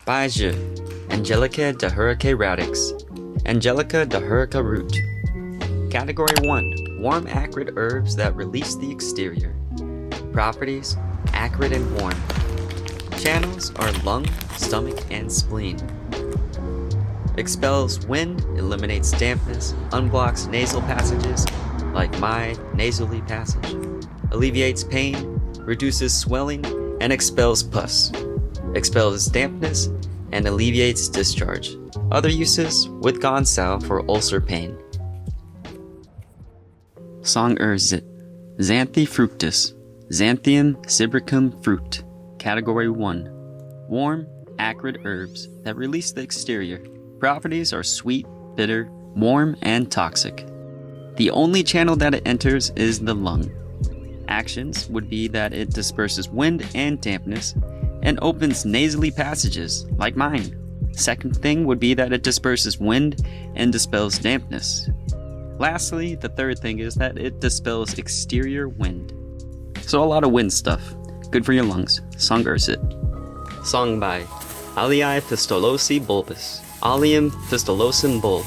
Bai Zhi, Angelica de Hurricane Radix, Angelica de Hurricane Root. Category 1. Warm acrid herbs that release the exterior. Properties: acrid and warm. Channels are lung, stomach, and spleen. Expels wind, eliminates dampness, unblocks nasal passages, like my nasally passage. Alleviates pain, reduces swelling, and expels pus. Expels dampness and alleviates discharge. Other uses: with Gonsal for ulcer pain. Song Zit, Xanthe fructus, Xanthium cibricum fruit. Category 1. Warm, acrid herbs that release the exterior. Properties are sweet, bitter, warm, and toxic. The only channel that it enters is the lung. Actions would be that it disperses wind and dampness and opens nasally passages, like mine. Second thing would be that it disperses wind and dispels dampness. Lastly, the third thing is that it dispels exterior wind. So a lot of wind stuff. Good for your lungs. Song Ursit. Song by Alii pistolosi bulbus. Allium pistolosum bulb.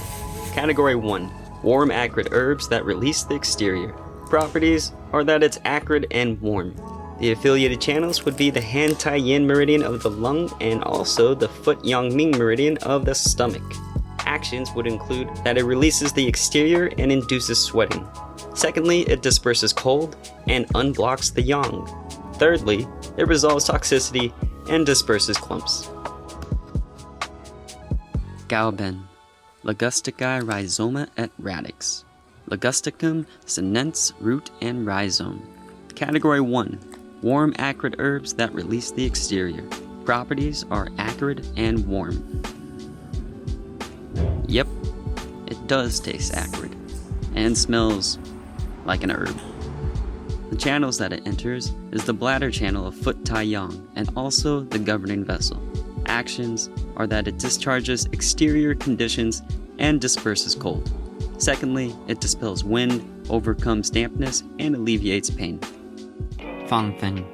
Category 1. Warm acrid herbs that release the exterior. Properties are that it's acrid and warm. The affiliated channels would be the Han Tai Yin meridian of the lung and also the Foot Yang Ming meridian of the stomach. Actions would include that it releases the exterior and induces sweating. Secondly, it disperses cold and unblocks the yang. Thirdly, it resolves toxicity and disperses clumps. Gao Ben, Ligusticae rhizoma et radix. Ligusticum senense root and rhizome. Category 1. Warm acrid herbs that release the exterior. Properties are acrid and warm. Yep, it does taste acrid and smells like an herb. The channels that it enters is the bladder channel of Foot Tai Yang and also the governing vessel. Actions are that it discharges exterior conditions and disperses cold. Secondly, it dispels wind, overcomes dampness, and alleviates pain. Fang Feng.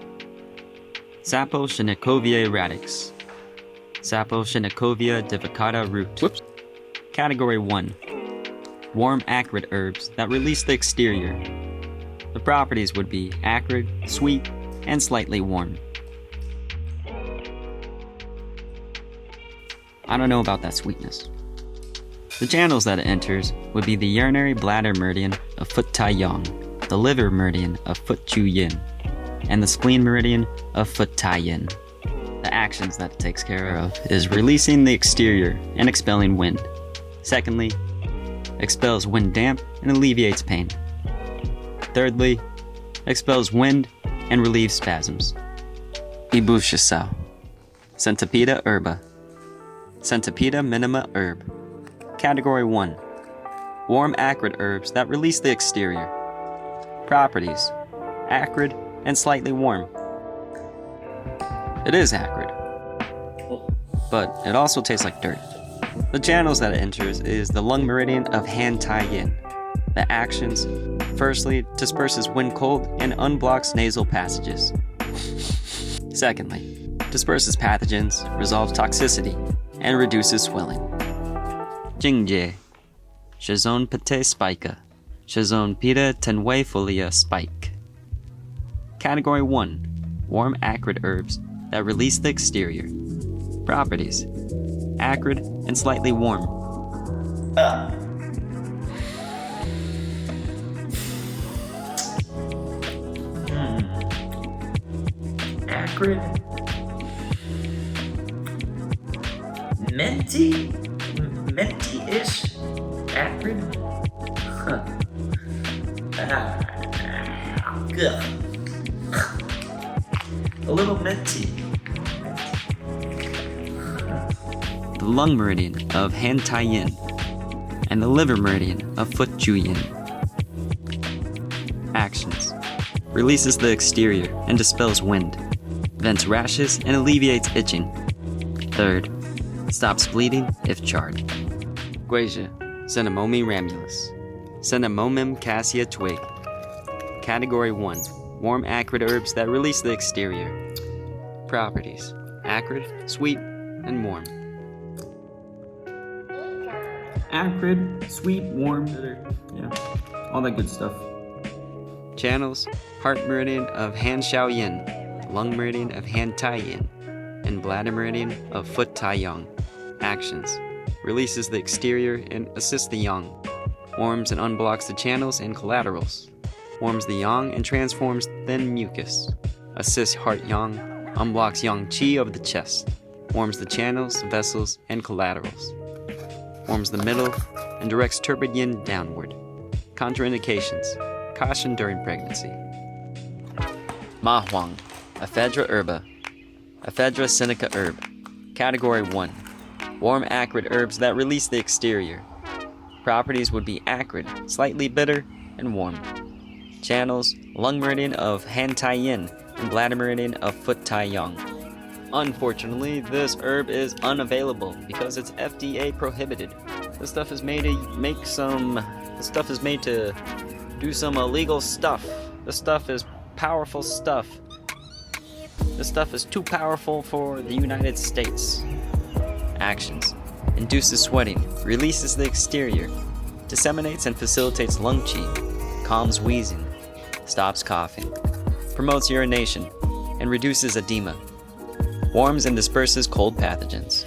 Sapo Shinicoviae radix. Sapo Shinikovia divicata root. Whoops. Category 1. Warm acrid herbs that release the exterior. The properties would be acrid, sweet, and slightly warm. I don't know about that sweetness. The channels that it enters would be the urinary bladder meridian of Foot Tai Yang, the liver meridian of Foot Chu Yin, and the spleen meridian of Foot Tai Yin. The actions that it takes care of is releasing the exterior and expelling wind. Secondly, expels wind damp and alleviates pain. Thirdly, expels wind and relieves spasms. Ibushasao. Centipeda herba. Centipeda minima herb. Category 1. Warm acrid herbs that release the exterior. Properties: acrid and slightly warm. It is acrid, but it also tastes like dirt. The channels that it enters is the lung meridian of Han Tai Yin. The actions: firstly, disperses wind cold and unblocks nasal passages. Secondly, disperses pathogens, resolves toxicity, and reduces swelling. Jing, Shazon Pate Spica, Shazon Pita Tenwei Folia Spike. Category 1. Warm acrid herbs that release the exterior. Properties: acrid and slightly warm. Acrid, minty-ish, acrid. Good. A little minty. The lung meridian of Han Tai Yin and the liver meridian of Foot Chu Yin. Actions: releases the exterior and dispels wind, vents rashes and alleviates itching. Third, stops bleeding if charred. Gui Zhi, Cinnamomum ramulus. Cinnamomum cassia twig. Category 1. Warm acrid herbs that release the exterior. Properties: acrid, sweet, and warm. Acrid, sweet, warm, bitter, yeah, all that good stuff. Channels: heart meridian of Han Xiao Yin, lung meridian of Han Tai Yin, and bladder meridian of Foot Tai Yang. Actions: releases the exterior and assists the yang. Warms and unblocks the channels and collaterals. Warms the yang and transforms thin mucus. Assists heart yang. Unblocks yang qi of the chest. Warms the channels, vessels, and collaterals. Warms the middle and directs turbid yin downward. Contraindications: caution during pregnancy. Ma Huang, Ephedra herba, Ephedra sinica herb. Category 1. Warm acrid herbs that release the exterior. Properties would be acrid, slightly bitter, and warm. Channels: lung meridian of Han Tai Yin and bladder meridian of Foot Tai Yang. Unfortunately, this herb is unavailable because it's FDA prohibited. This stuff is made to do some illegal stuff. This stuff is powerful stuff. This stuff is too powerful for the United States. Actions: induces sweating, releases the exterior, disseminates and facilitates lung qi, calms wheezing, stops coughing, promotes urination, and reduces edema. Warms and disperses cold pathogens.